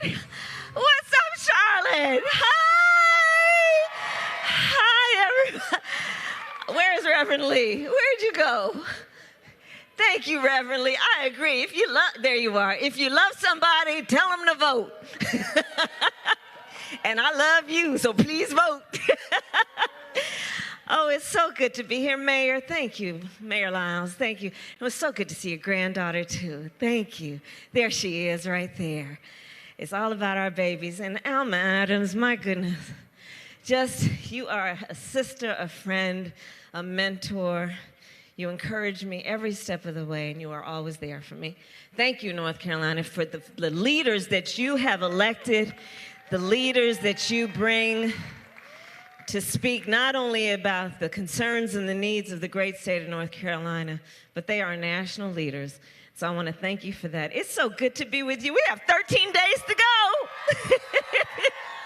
What's up, Charlotte? Hi. Hi, everybody. Where's Reverend Lee? Where'd you go? Thank you, Reverend Lee. I agree. If you love, there you are. If you love somebody, tell them to vote. And I love you, so please vote. Oh, it's so good to be here, Mayor. Thank you, Mayor Lyles. Thank you. It was so good to see your granddaughter, too. Thank you. There she is right there. It's all about our babies. And Alma Adams, my goodness. Just, you are a sister, a friend, a mentor. You encourage me every step of the way, and you are always there for me. Thank you, North Carolina, for the leaders that you have elected, the leaders that you bring to speak not only about the concerns and the needs of the great state of North Carolina, but they are national leaders. So I want to thank you for that. It's so good to be with you. We have 13 days to go.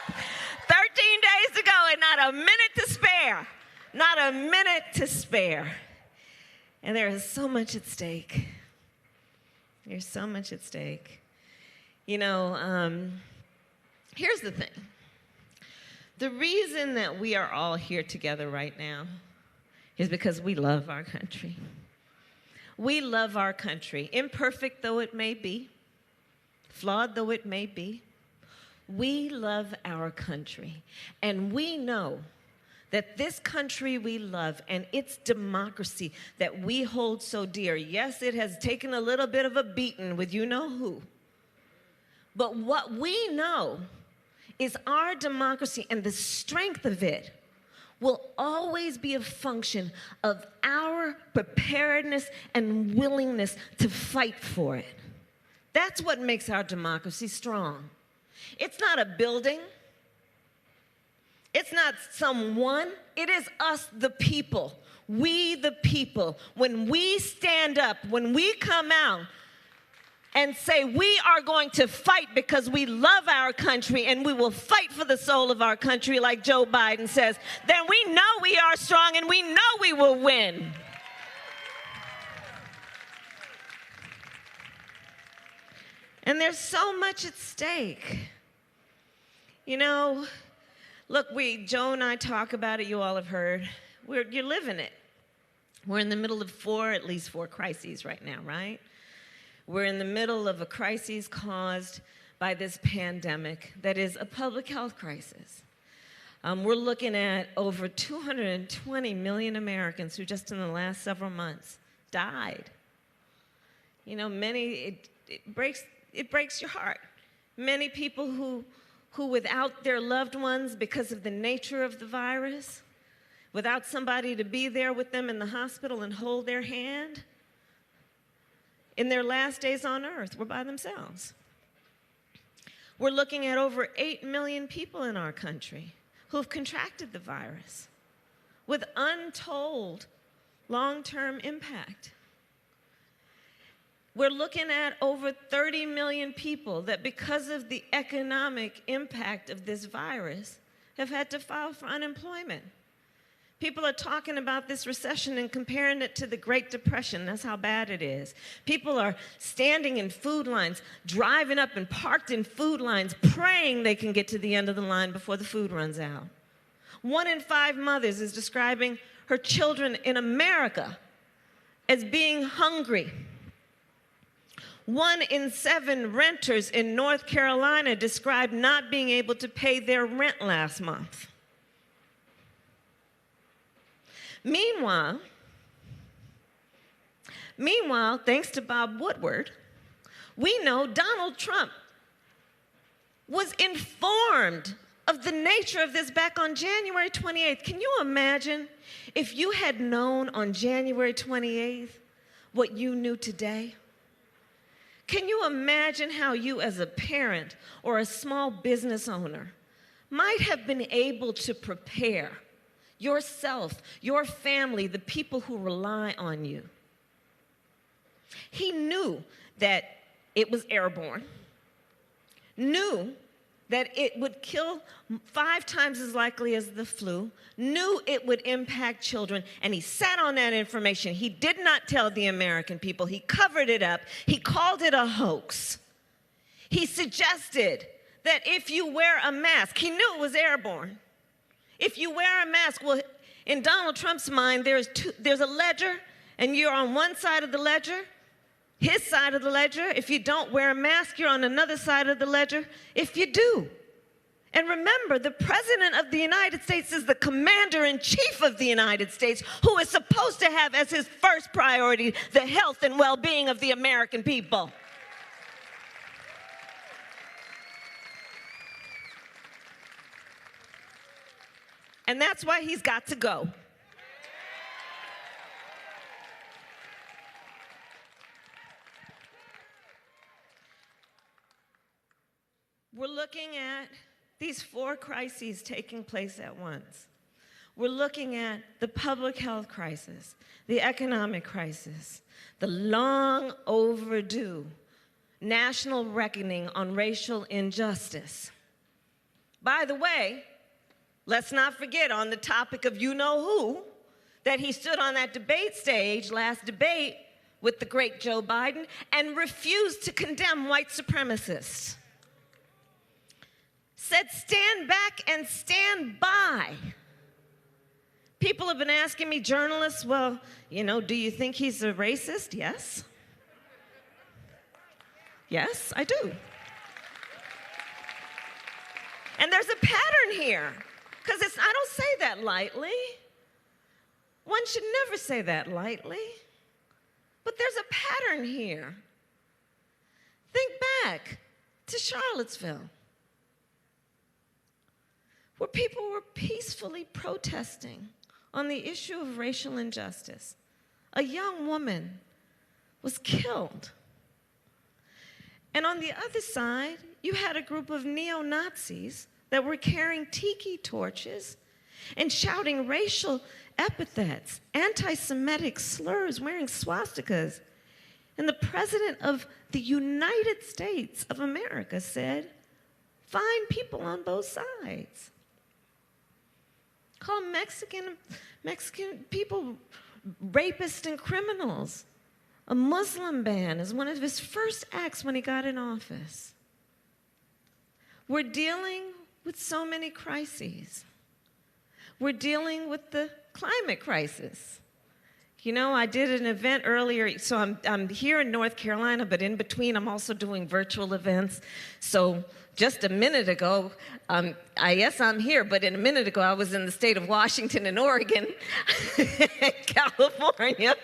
13 days to go and not a minute to spare. Not a minute to spare. And there is so much at stake. There's so much at stake. You know, here's the thing. The reason that we are all here together right now is because we love our country. We love our country, imperfect though it may be, flawed though it may be. We love our country, and we know that this country we love and its democracy that we hold so dear, yes, it has taken a little bit of a beating with you know who, but what we know is our democracy and the strength of it will always be a function of our preparedness and willingness to fight for it. That's what makes our democracy strong. It's not a building. It's not someone. It is us, the people. We, the people. When we stand up, when we come out, and say we are going to fight because we love our country and we will fight for the soul of our country like Joe Biden says, then we know we are strong and we know we will win. And there's so much at stake. You know, look, Joe and I talk about it, you all have heard. You're living it. We're in the middle of at least four crises right now, right? We're in the middle of a crisis caused by this pandemic that is a public health crisis. We're looking at over 220 million Americans who just in the last several months died. You know, it breaks your heart. Many people who without their loved ones because of the nature of the virus, without somebody to be there with them in the hospital and hold their hand, in their last days on earth, were by themselves. We're looking at over 8 million people in our country who have contracted the virus with untold long-term impact. We're looking at over 30 million people that because of the economic impact of this virus have had to file for unemployment. People are talking about this recession and comparing it to the Great Depression. That's how bad it is. People are standing in food lines, driving up and parked in food lines, praying they can get to the end of the line before the food runs out. 1 in 5 mothers is describing her children in America as being hungry. 1 in 7 renters in North Carolina described not being able to pay their rent last month. Meanwhile, thanks to Bob Woodward, we know Donald Trump was informed of the nature of this back on January 28th. Can you imagine if you had known on January 28th what you knew today? Can you imagine how you as a parent or a small business owner might have been able to prepare yourself, your family, the people who rely on you? He knew that it was airborne, knew that it would kill 5 times as likely as the flu, knew it would impact children, and he sat on that information. He did not tell the American people. He covered it up. He called it a hoax. He suggested that if you wear a mask, he knew it was airborne. If you wear a mask, well, in Donald Trump's mind, there's a ledger, and you're on one side of the ledger, his side of the ledger. If you don't wear a mask, you're on another side of the ledger. If you do. And remember, the President of the United States is the Commander-in-Chief of the United States, who is supposed to have as his first priority the health and well-being of the American people. And that's why he's got to go. We're looking at these 4 crises taking place at once. We're looking at the public health crisis, the economic crisis, the long overdue national reckoning on racial injustice. By the way, let's not forget, on the topic of you-know-who, that he stood on that debate stage, last debate, with the great Joe Biden, and refused to condemn white supremacists. Said, stand back and stand by. People have been asking me, journalists, well, do you think he's a racist? Yes. Yes, I do. And there's a pattern here. Because I don't say that lightly. One should never say that lightly. But there's a pattern here. Think back to Charlottesville, where people were peacefully protesting on the issue of racial injustice. A young woman was killed. And on the other side, you had a group of neo-Nazis that were carrying tiki torches and shouting racial epithets, anti-Semitic slurs, wearing swastikas. And the President of the United States of America said, find people on both sides. Call Mexican people rapists and criminals. A Muslim ban is one of his first acts when he got in office. We're dealing with so many crises. We're dealing with the climate crisis. I did an event earlier, so I'm here in North Carolina, but in between I'm also doing virtual events. So just a minute ago, yes, I'm here, but in a minute ago I was in the state of Washington and Oregon, California,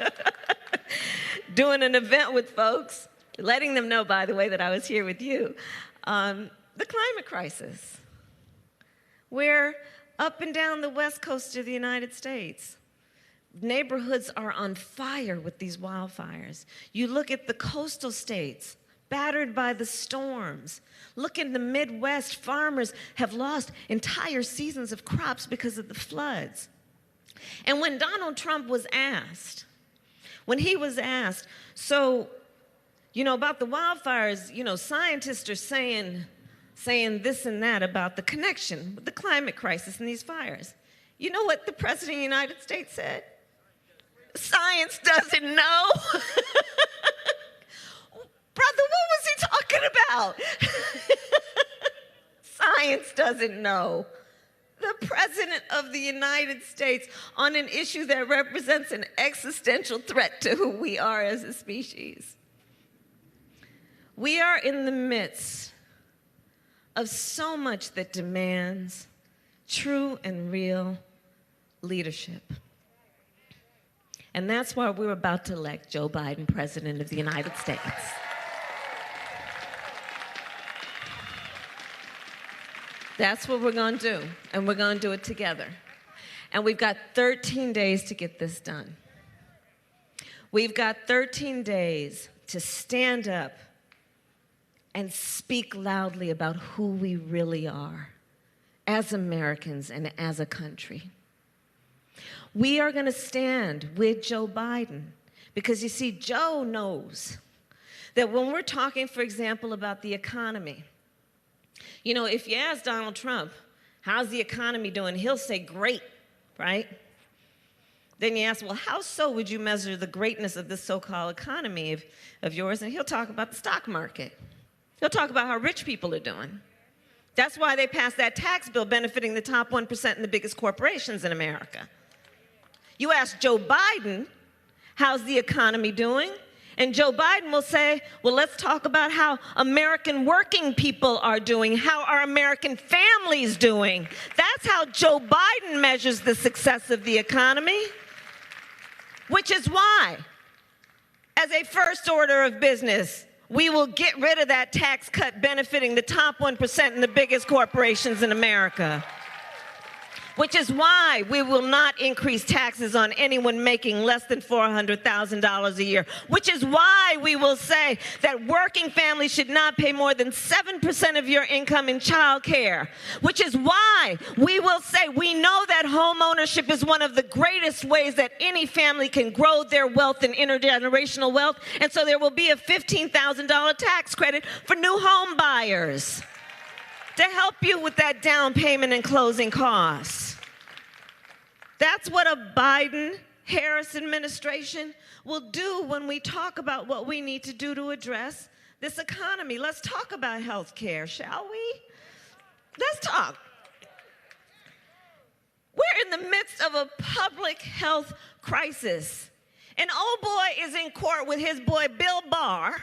doing an event with folks, letting them know, by the way, that I was here with you. The climate crisis, where up and down the west coast of the United States, neighborhoods are on fire with these wildfires. You look at the coastal states, battered by the storms. Look in the Midwest, farmers have lost entire seasons of crops because of the floods. And when Donald Trump was asked, so, about the wildfires, scientists are saying this and that about the connection with the climate crisis and these fires. You know what the President of the United States said? Science doesn't know. Brother, what was he talking about? Science doesn't know. The President of the United States on an issue that represents an existential threat to who we are as a species. We are in the midst of so much that demands true and real leadership. And that's why we're about to elect Joe Biden President of the United States. That's what we're going to do, and we're going to do it together. And we've got 13 days to get this done. We've got 13 days to stand up and speak loudly about who we really are as Americans and as a country. We are going to stand with Joe Biden because, you see, Joe knows that when we're talking, for example, about the economy, if you ask Donald Trump, how's the economy doing, he'll say, great, right? Then you ask, well, how so would you measure the greatness of this so-called economy of yours? And he'll talk about the stock market. He'll talk about how rich people are doing. That's why they passed that tax bill benefiting the top 1% and the biggest corporations in America. You ask Joe Biden, how's the economy doing? And Joe Biden will say, well, let's talk about how American working people are doing, how are American families doing. That's how Joe Biden measures the success of the economy, which is why, as a first order of business, we will get rid of that tax cut benefiting the top 1% and the biggest corporations in America. Which is why we will not increase taxes on anyone making less than $400,000 a year. Which is why we will say that working families should not pay more than 7% of your income in child care. Which is why we will say we know that home ownership is one of the greatest ways that any family can grow their wealth and intergenerational wealth. And so there will be a $15,000 tax credit for new home buyers to help you with that down payment and closing costs. That's what a Biden-Harris administration will do when we talk about what we need to do to address this economy. Let's talk about health care, shall we? Let's talk. We're in the midst of a public health crisis. An old boy is in court with his boy Bill Barr,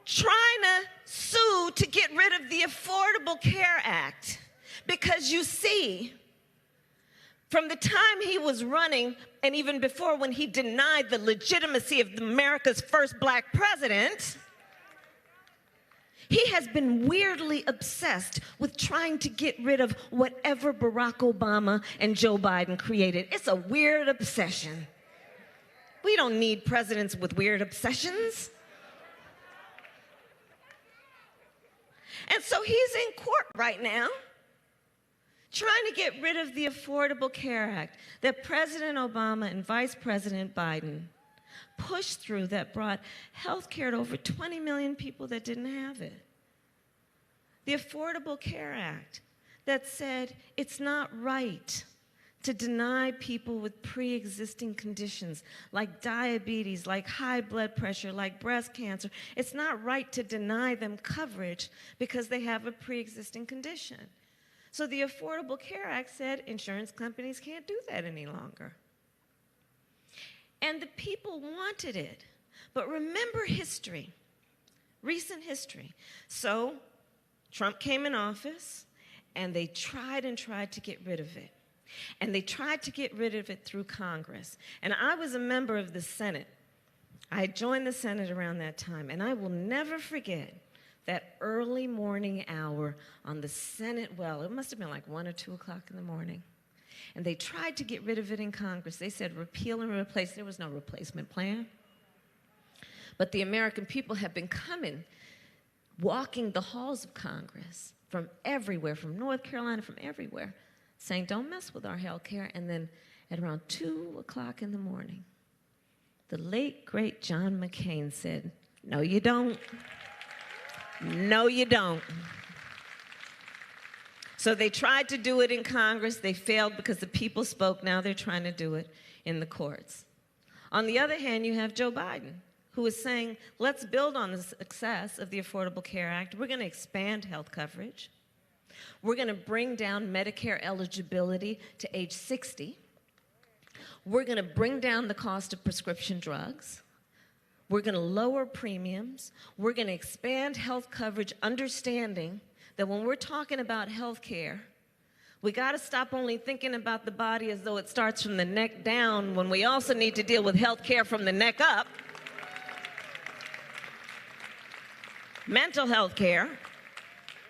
trying to sue to get rid of the Affordable Care Act. Because you see, from the time he was running, and even before when he denied the legitimacy of America's first black president, he has been weirdly obsessed with trying to get rid of whatever Barack Obama and Joe Biden created. It's a weird obsession. We don't need presidents with weird obsessions. And so he's in court right now, trying to get rid of the Affordable Care Act that President Obama and Vice President Biden pushed through that brought health care to over 20 million people that didn't have it. The Affordable Care Act that said it's not right to deny people with pre-existing conditions like diabetes, like high blood pressure, like breast cancer. It's not right to deny them coverage because they have a pre-existing condition. So the Affordable Care Act said insurance companies can't do that any longer. And the people wanted it. But remember history, recent history. So Trump came in office, and they tried and tried to get rid of it. And they tried to get rid of it through Congress. And I was a member of the Senate. I had joined the Senate around that time, and I will never forget that early morning hour on the Senate well. It must have been like 1 or 2 o'clock in the morning. And they tried to get rid of it in Congress. They said repeal and replace. There was no replacement plan. But the American people have been coming, walking the halls of Congress from everywhere, from North Carolina, from everywhere, saying, don't mess with our health care. And then at around 2 o'clock in the morning, the late, great John McCain said, no, you don't. No, you don't. So they tried to do it in Congress. They failed because the people spoke. Now they're trying to do it in the courts. On the other hand, you have Joe Biden, who is saying, let's build on the success of the Affordable Care Act. We're going to expand health coverage. We're going to bring down Medicare eligibility to age 60. We're going to bring down the cost of prescription drugs. We're going to lower premiums. We're going to expand health coverage, understanding that when we're talking about health care, we got to stop only thinking about the body as though it starts from the neck down, when we also need to deal with health care from the neck up. Mental health care,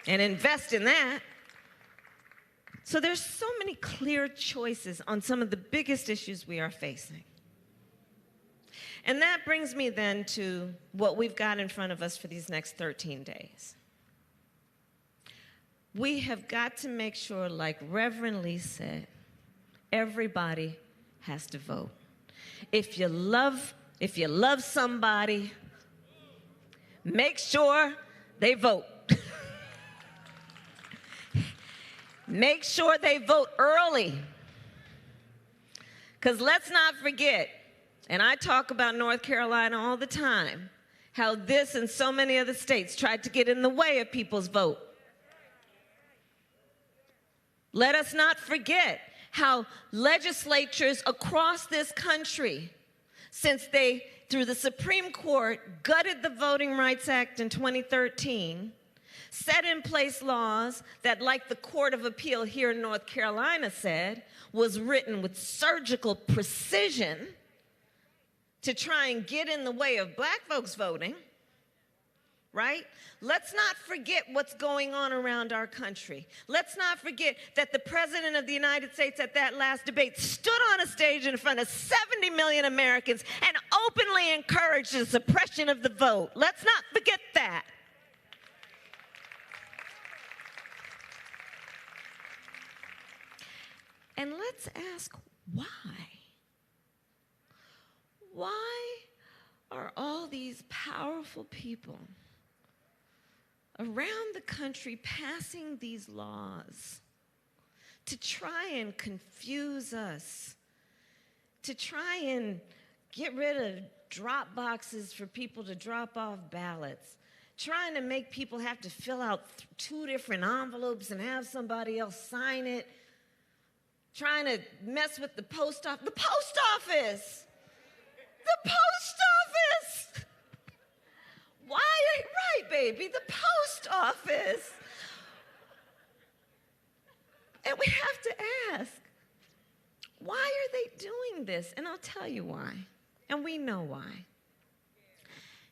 and invest in that. So there's so many clear choices on some of the biggest issues we are facing. And that brings me then to what we've got in front of us for these next 13 days. We have got to make sure, like Reverend Lee said, everybody has to vote. If you love somebody, make sure they vote. Make sure they vote early. Because let's not forget, and I talk about North Carolina all the time, how this and so many other states tried to get in the way of people's vote. Let us not forget how legislatures across this country, since they, through the Supreme Court, gutted the Voting Rights Act in 2013, set in place laws that, like the Court of Appeal here in North Carolina said, was written with surgical precision to try and get in the way of black folks voting, right? Let's not forget what's going on around our country. Let's not forget that the President of the United States at that last debate stood on a stage in front of 70 million Americans and openly encouraged the suppression of the vote. Let's not forget that. And let's ask why. Why are all these powerful people around the country passing these laws to try and confuse us, to try and get rid of drop boxes for people to drop off ballots, trying to make people have to fill out 2 different envelopes and have somebody else sign it, trying to mess with the post office. The post office! The post office! Why? Right, baby, the post office. And we have to ask, why are they doing this? And I'll tell you why. And we know why.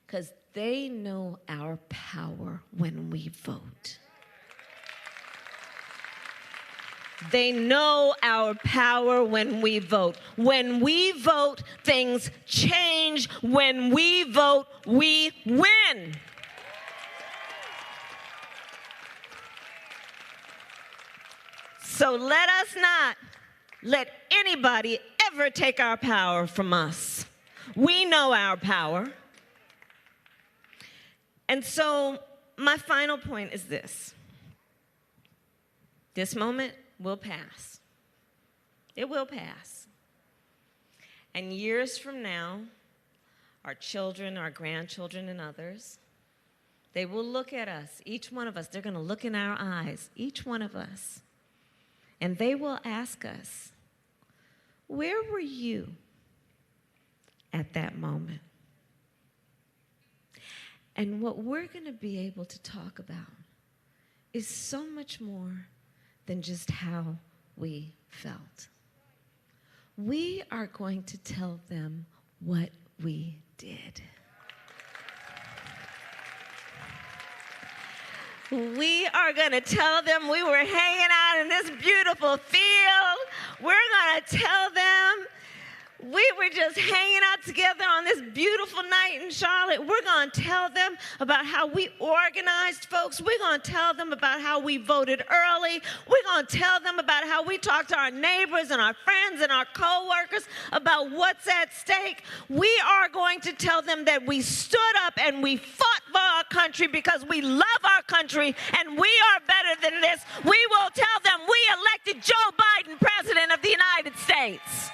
Because they know our power when we vote. They know our power when we vote. When we vote, things change. When we vote, we win. So let us not let anybody ever take our power from us. We know our power. And so my final point is this. This moment will pass. It will pass. And years from now, our children, our grandchildren, and others, they will look at us, each one of us. They're going to look in our eyes, each one of us. And they will ask us, where were you at that moment? And what we're going to be able to talk about is so much more than just how we felt. We are going to tell them what we did. We are going to tell them we were hanging out in this beautiful field. We're going to tell them we were just hanging out together on this beautiful night in Charlotte. We're going to tell them about how we organized folks. We're going to tell them about how we voted early. We're going to tell them about how we talked to our neighbors and our friends and our coworkers about what's at stake. We are going to tell them that we stood up and we fought for our country because we love our country and we are better than this. We will tell them we elected Joe Biden president of the United States.